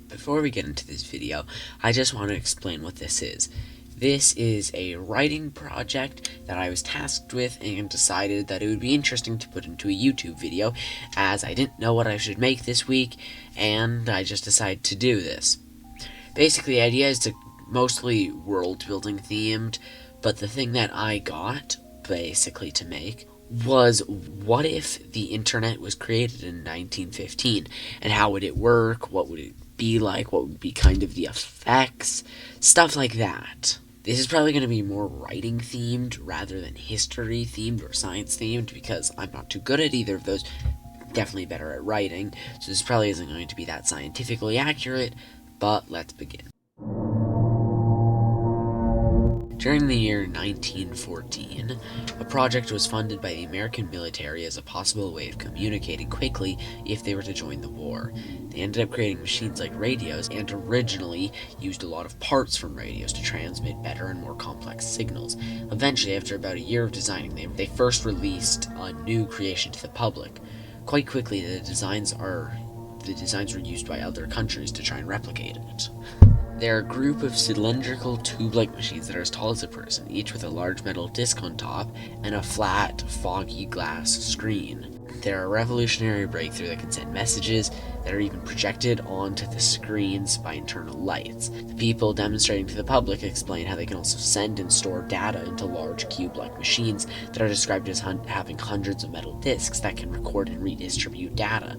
Before we get into this video, I just want to explain what this is. This is a writing project that I was tasked with and decided that it would be interesting to put into a YouTube video, as I didn't know what I should make this week, and I just decided to do this. Basically, the idea is to mostly world-building themed, but the thing that I got, basically, to make was, what if the internet was created in 1915, and how would it work, what would it be like, what would be kind of the effects, stuff like that. This is probably going to be more writing themed rather than history themed or science themed, because I'm not too good at either of those. Definitely better at writing, so this probably isn't going to be that scientifically accurate, but let's begin. During the year 1914, a project was funded by the American military as a possible way of communicating quickly if they were to join the war. They ended up creating machines like radios, and originally used a lot of parts from radios to transmit better and more complex signals. Eventually, after about a year of designing, they first released a new creation to the public. Quite quickly, the designs were used by other countries to try and replicate it. They're a group of cylindrical tube-like machines that are as tall as a person, each with a large metal disc on top and a flat, foggy glass screen. They're a revolutionary breakthrough that can send messages that are even projected onto the screens by internal lights. The people demonstrating to the public explain how they can also send and store data into large cube-like machines that are described as having hundreds of metal discs that can record and redistribute data.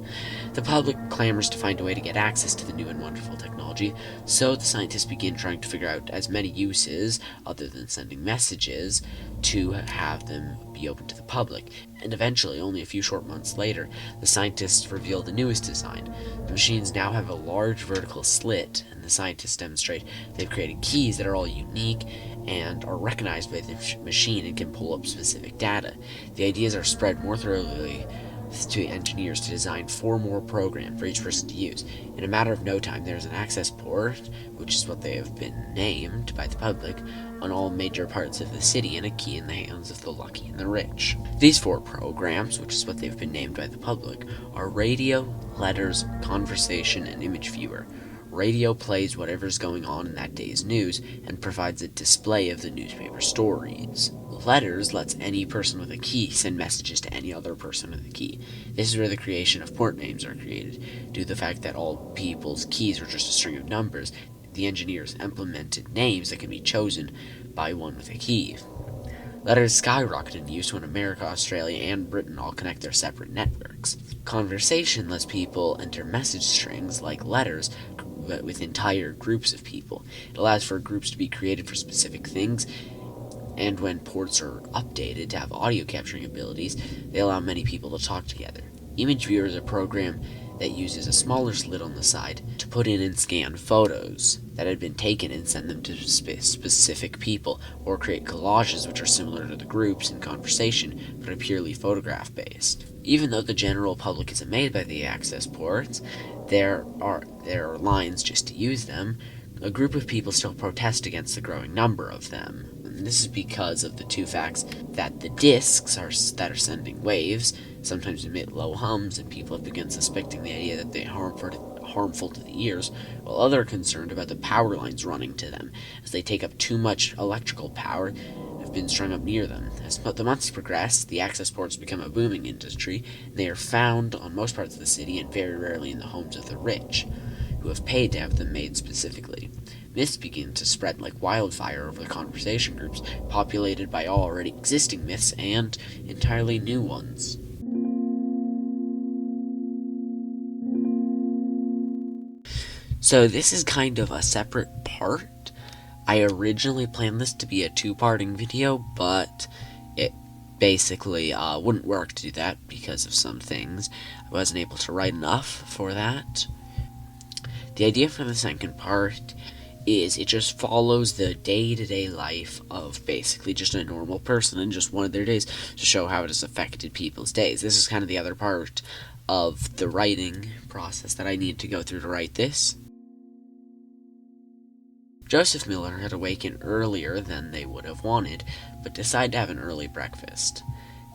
The public clamors to find a way to get access to the new and wonderful technology, so the scientists begin trying to figure out as many uses, other than sending messages, to have them be open to the public. And eventually, only a few short months later, the scientists reveal the newest design. The machines now have a large vertical slit, and the scientists demonstrate they've created keys that are all unique and are recognized by the machine and can pull up specific data. The ideas are spread more thoroughly to engineers to design 4 more programs for each person to use. In a matter of no time, there is an access port, which is what they have been named by the public, on all major parts of the city, and a key in the hands of the lucky and the rich. These 4 programs, which is what they've been named by the public, are radio, letters, conversation, and image viewer. Radio plays whatever's going on in that day's news and provides a display of the newspaper stories. Letters lets any person with a key send messages to any other person with a key. This is where the creation of port names are created. Due to the fact that all people's keys are just a string of numbers, the engineers implemented names that can be chosen by one with a key. Letters skyrocketed in use when America, Australia, and Britain all connect their separate networks. Conversation lets people enter message strings like letters, but with entire groups of people. It allows for groups to be created for specific things, and when ports are updated to have audio capturing abilities, they allow many people to talk together. Image Viewer is a program that uses a smaller slit on the side to put in and scan photos that had been taken and send them to specific people, or create collages which are similar to the groups in conversation but are purely photograph based. Even though the general public isn't made by the access ports, there are lines just to use them. A group of people still protest against the growing number of them. And this is because of the 2 facts that the discs that are sending waves sometimes emit low hums, and people have begun suspecting the idea that they are harmful to the ears, while others are concerned about the power lines running to them, as they take up too much electrical power have been strung up near them. As the months progress, the access ports become a booming industry, and they are found on most parts of the city and very rarely in the homes of the rich, who have paid to have them made specifically. Myths begin to spread like wildfire over the conversation groups, populated by already existing myths and entirely new ones. So this is kind of a separate part. I originally planned this to be a 2-parting video, but it basically wouldn't work to do that because of some things. I wasn't able to write enough for that. The idea for the second part is it just follows the day-to-day life of basically just a normal person and just one of their days to show how it has affected people's days. This is kind of the other part of the writing process that I need to go through to write this. Joseph Miller had awakened earlier than they would have wanted, but decided to have an early breakfast.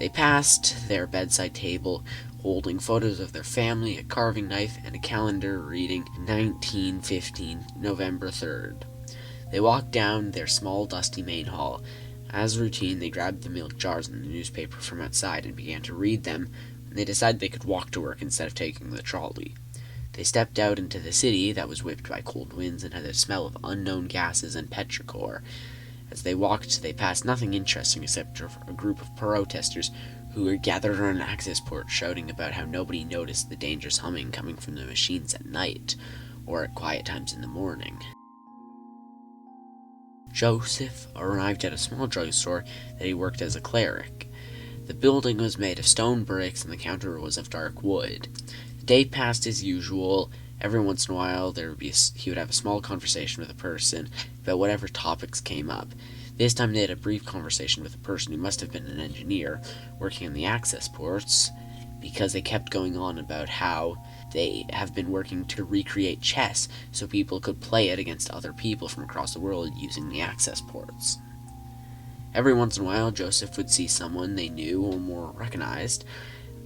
They passed their bedside table, holding photos of their family, a carving knife, and a calendar reading 1915, November 3rd. They walked down their small, dusty main hall. As routine, they grabbed the milk jars and the newspaper from outside and began to read them, and they decided they could walk to work instead of taking the trolley. They stepped out into the city that was whipped by cold winds and had a smell of unknown gases and petrichor. As they walked, they passed nothing interesting except a group of protesters who were gathered on an access port shouting about how nobody noticed the dangerous humming coming from the machines at night, or at quiet times in the morning. Joseph arrived at a small drugstore that he worked as a cleric. The building was made of stone bricks and the counter was of dark wood. The day passed as usual. Every once in a while, he would have a small conversation with a person about whatever topics came up. This time they had a brief conversation with a person who must have been an engineer working on the access ports, because they kept going on about how they have been working to recreate chess so people could play it against other people from across the world using the access ports. Every once in a while, Joseph would see someone they knew or more recognized,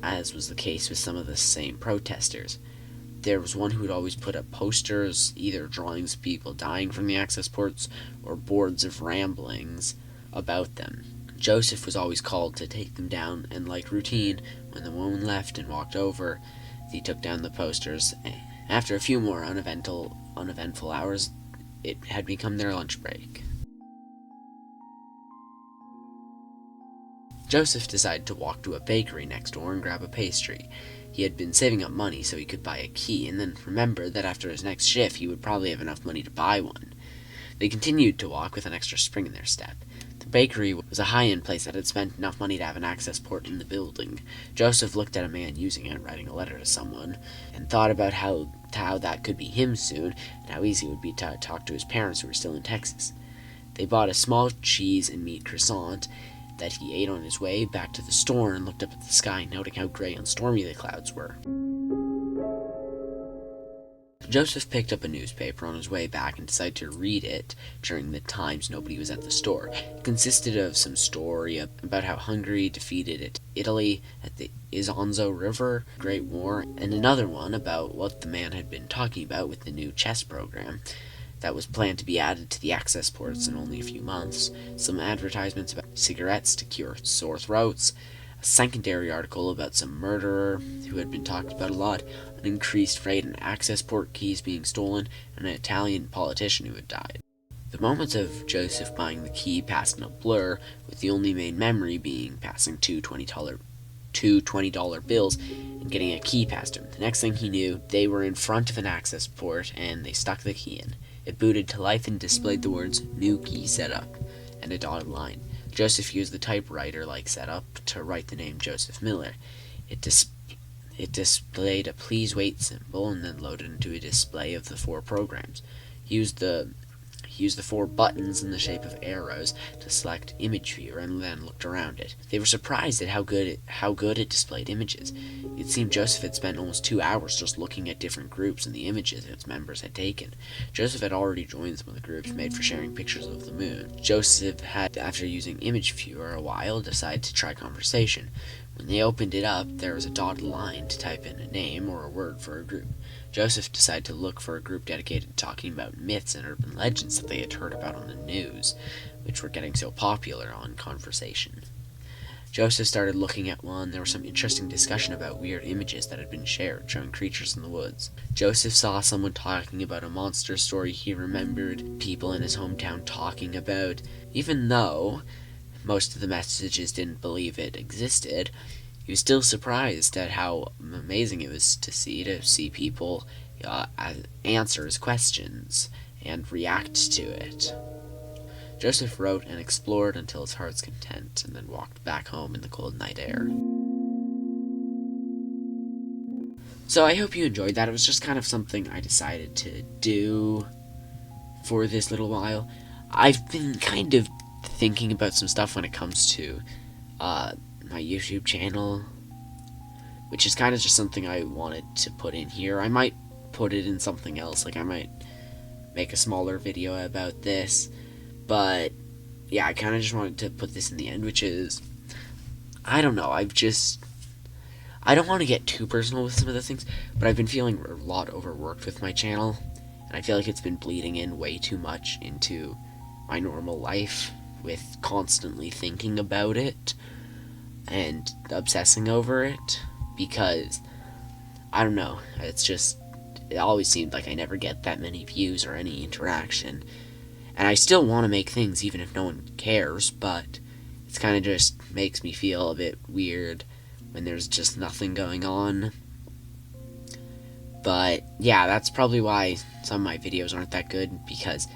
as was the case with some of the same protesters. There was one who would always put up posters, either drawings of people dying from the access ports or boards of ramblings about them. Joseph was always called to take them down, and like routine, when the woman left and walked over, he took down the posters. After a few more uneventful hours, it had become their lunch break. Joseph decided to walk to a bakery next door and grab a pastry. He had been saving up money so he could buy a key, and then remembered that after his next shift he would probably have enough money to buy one. They continued to walk with an extra spring in their step. The bakery was a high-end place that had spent enough money to have an access port in the building. Joseph looked at a man using it, writing a letter to someone, and thought about how that could be him soon, and how easy it would be to talk to his parents who were still in Texas. They bought a small cheese and meat croissant that he ate on his way back to the store and looked up at the sky, noting how gray and stormy the clouds were. Joseph picked up a newspaper on his way back and decided to read it during the times nobody was at the store. It consisted of some story about how Hungary defeated Italy at the Isonzo River Great War, and another one about what the man had been talking about with the new chess program that was planned to be added to the access ports in only a few months, some advertisements about cigarettes to cure sore throats, a secondary article about some murderer who had been talked about a lot, an increased rate in access port keys being stolen, and an Italian politician who had died. The moments of Joseph buying the key passed in a blur, with the only main memory being passing two $20 bills and getting a key past him. The next thing he knew, they were in front of an access port and they stuck the key in. It booted to life and displayed the words "New Key Setup" and a dotted line. Joseph used the typewriter-like setup to write the name Joseph Miller. It displayed a "Please Wait" symbol and then loaded into a display of the 4 programs. He used the 4 buttons in the shape of arrows to select Image Viewer and then looked around it. They were surprised at how good it displayed images. It seemed Joseph had spent almost 2 hours just looking at different groups and the images its members had taken. Joseph had already joined some of the groups made for sharing pictures of the moon. Joseph had, after using Image Viewer a while, decided to try conversation. When they opened it up, there was a dotted line to type in a name or a word for a group. Joseph decided to look for a group dedicated to talking about myths and urban legends that they had heard about on the news, which were getting so popular on Conversation. Joseph started looking at one. There was some interesting discussion about weird images that had been shared, showing creatures in the woods. Joseph saw someone talking about a monster story he remembered people in his hometown talking about. Even though most of the messages didn't believe it existed, he was still surprised at how amazing it was to see people answer his questions and react to it. Joseph wrote and explored until his heart's content, and then walked back home in the cold night air. So I hope you enjoyed that. It was just kind of something I decided to do for this little while. I've been kind of thinking about some stuff when it comes to my YouTube channel, which is kind of just something I wanted to put in here. I might put it in something else, like I might make a smaller video about this, but yeah, I kind of just wanted to put this in the end, which is I don't know. I don't want to get too personal with some of the things, but I've been feeling a lot overworked with my channel, and I feel like it's been bleeding in way too much into my normal life with constantly thinking about it and obsessing over it, because I don't know, it always seemed like I never get that many views or any interaction, and I still want to make things even if no one cares, but it's kind of just makes me feel a bit weird when there's just nothing going on. But yeah, that's probably why some of my videos aren't that good, because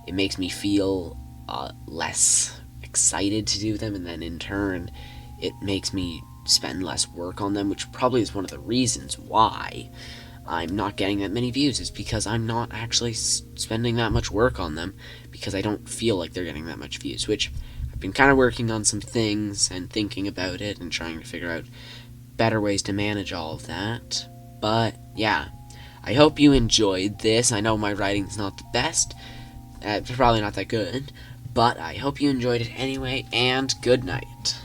it makes me feel less excited to do them, and then in turn it makes me spend less work on them, which probably is one of the reasons why I'm not getting that many views, is because I'm not actually spending that much work on them, because I don't feel like they're getting that much views, which I've been kind of working on some things and thinking about it and trying to figure out better ways to manage all of that. But yeah, I hope you enjoyed this. I know my writing's not the best, it's probably not that good, but I hope you enjoyed it anyway, and good night.